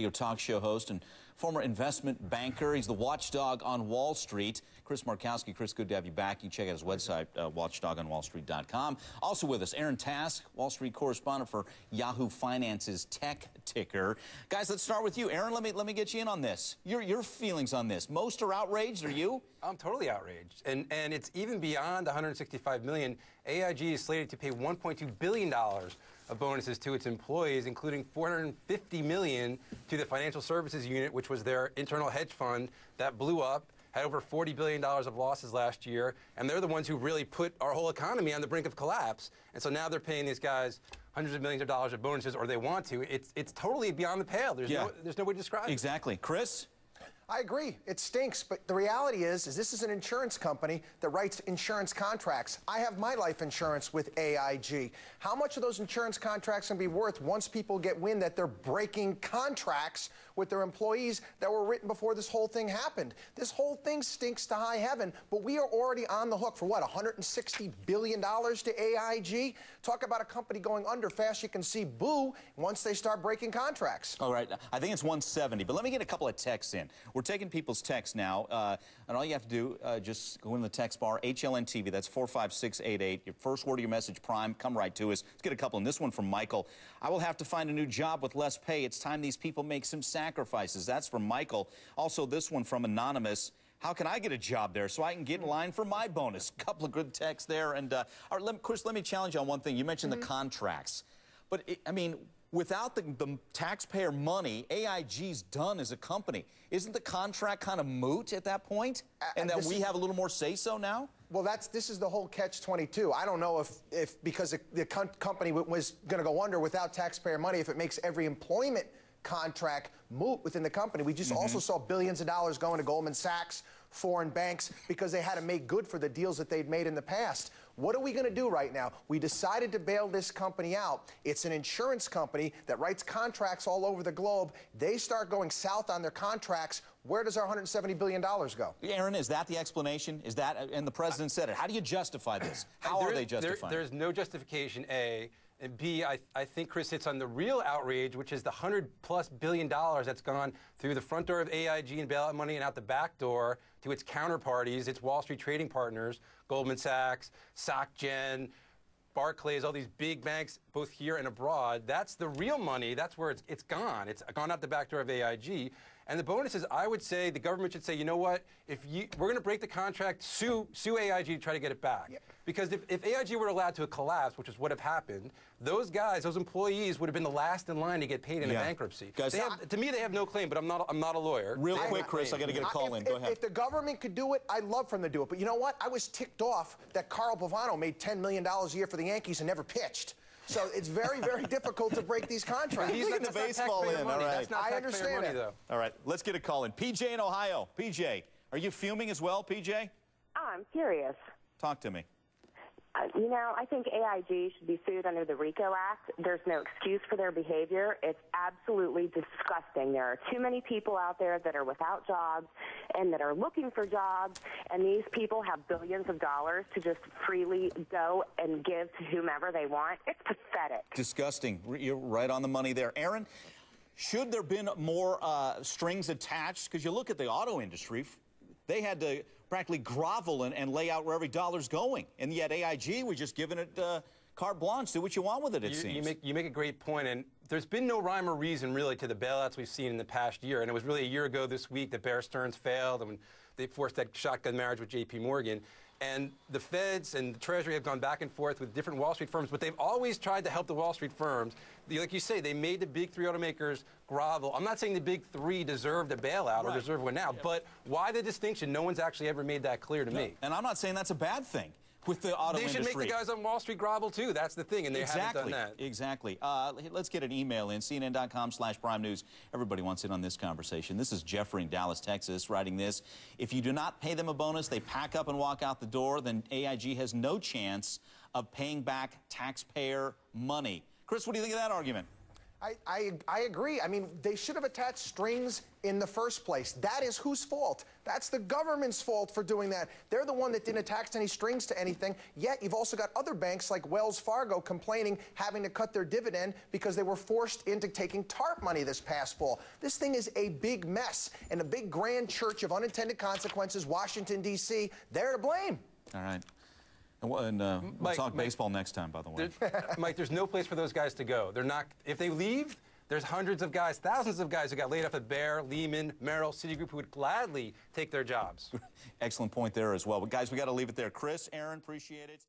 radio talk show host and former investment banker. He's the watchdog on Wall Street. Chris Markowski. Chris, good to have you back. You check out his website, watchdogonwallstreet.com. Also with us, Aaron Task, Wall Street correspondent for Yahoo Finance's tech ticker. Guys, let's start with you. Aaron, let me get you in on this. Your feelings on this. Most are outraged. Are you? I'm totally outraged. And it's even beyond the $165 million. AIG is slated to pay $1.2 billion of bonuses to its employees, including $450 million to the financial services unit, which was their internal hedge fund that blew up, had over $40 billion of losses last year, and they're the ones who really put our whole economy on the brink of collapse. And so now they're paying these guys hundreds of millions of dollars of bonuses, or they want to. It's totally beyond the pale. There's no way to describe it. Exactly. Chris? I agree. It stinks, but the reality is this is an insurance company that writes insurance contracts. I have my life insurance with AIG. How much of those insurance contracts can be worth once people get wind that they're breaking contracts with their employees that were written before this whole thing happened? This whole thing stinks to high heaven, but we are already on the hook for what, $160 billion to AIG? Talk about a company going under fast. You can see boo once they start breaking contracts. All right. I think it's 170, but let me get a couple of texts in. We're taking people's texts now, and all you have to do, just go in the text bar, HLNTV, that's 45688. Your first word of your message, Prime, come right to us. Let's get a couple. And this one from Michael. I will have to find a new job with less pay. It's time these people make some sacrifices. That's from Michael. Also, this one from Anonymous. How can I get a job there so I can get in line for my bonus? A couple of good texts there. And, all right, Chris, let me challenge you on one thing. You mentioned the contracts. But, I mean, without the taxpayer money, AIG's done as a company. Isn't the contract kind of moot at that point? And that we have a little more say-so now? Well, this is the whole catch-22. I don't know if because the company was going to go under without taxpayer money, if it makes every employment contract moot within the company. We just also saw billions of dollars going to Goldman Sachs, foreign banks, because they had to make good for the deals that they'd made in the past. What are we going to do right now? We decided to bail this company out. It's an insurance company that writes contracts all over the globe. They start going south on their contracts. Where does our $170 billion go? Aaron, is that the explanation? Is that, and the president said it. How do you justify this? How are they justifying? There's no justification, A. And B, I think Chris hits on the real outrage, which is the $100+ billion that's gone through the front door of AIG and bailout money and out the back door to its counterparties, its Wall Street trading partners, Goldman Sachs, SocGen, Barclays, all these big banks, both here and abroad. That's the real money. That's where it's gone. It's gone out the back door of AIG. And the bonuses, I would say the government should say, you know what, we're going to break the contract, sue AIG to try to get it back. Yep. Because if AIG were allowed to collapse, which is what have happened, those guys, those employees would have been the last in line to get paid in a bankruptcy. Guys, to me, they have no claim, but I'm not a lawyer. Real quick, Chris, I got to get a call in. Go ahead. If the government could do it, I'd love for them to do it. But you know what? I was ticked off that Carl Bavano made $10 million a year for the Yankees and never pitched. So it's very, very difficult to break these contracts. He's getting the baseball in. All right. That's not I understand money, though. All right, let's get a call in. PJ in Ohio. PJ, are you fuming as well, PJ? I'm curious. Talk to me. You know, I think AIG should be sued under the RICO Act. There's no excuse for their behavior. It's absolutely disgusting. There are too many people out there that are without jobs and that are looking for jobs, and these people have billions of dollars to just freely go and give to whomever they want. It's pathetic. Disgusting. You're right on the money there. Aaron, should there have been more strings attached? Because you look at the auto industry, they had to practically grovel and lay out where every dollar's going. And yet AIG was just giving it carte blanche. Do what you want with it, it seems. You make a great point, and there's been no rhyme or reason, really, to the bailouts we've seen in the past year. And it was really a year ago this week that Bear Stearns failed, and when they forced that shotgun marriage with J.P. Morgan. And the Feds and the Treasury have gone back and forth with different Wall Street firms, but they've always tried to help the Wall Street firms. Like you say, they made the big three automakers grovel. I'm not saying the big three deserved a bailout or deserve one now, but why the distinction? No one's actually ever made that clear to me. And I'm not saying that's a bad thing with the auto industry. They should make the guys on Wall Street grovel, too. That's the thing, and they haven't done that. Exactly. Let's get an email in, CNN.com/Prime News. Everybody wants in on this conversation. This is Jeffrey in Dallas, Texas, writing this. If you do not pay them a bonus, they pack up and walk out the door, then AIG has no chance of paying back taxpayer money. Chris, what do you think of that argument? I agree. I mean, they should have attached strings in the first place. That is whose fault? That's the government's fault for doing that. They're the one that didn't attach any strings to anything. Yet you've also got other banks like Wells Fargo complaining, having to cut their dividend because they were forced into taking TARP money this past fall. This thing is a big mess and a big grand church of unintended consequences. Washington, D.C., they're to blame. All right. And we'll talk baseball next time, by the way. Mike, there's no place for those guys to go. They're not. If they leave, there's hundreds of guys, thousands of guys who got laid off at Bear, Lehman, Merrill, Citigroup, who would gladly take their jobs. Excellent point there as well. But guys, we got to leave it there. Chris, Aaron, appreciate it.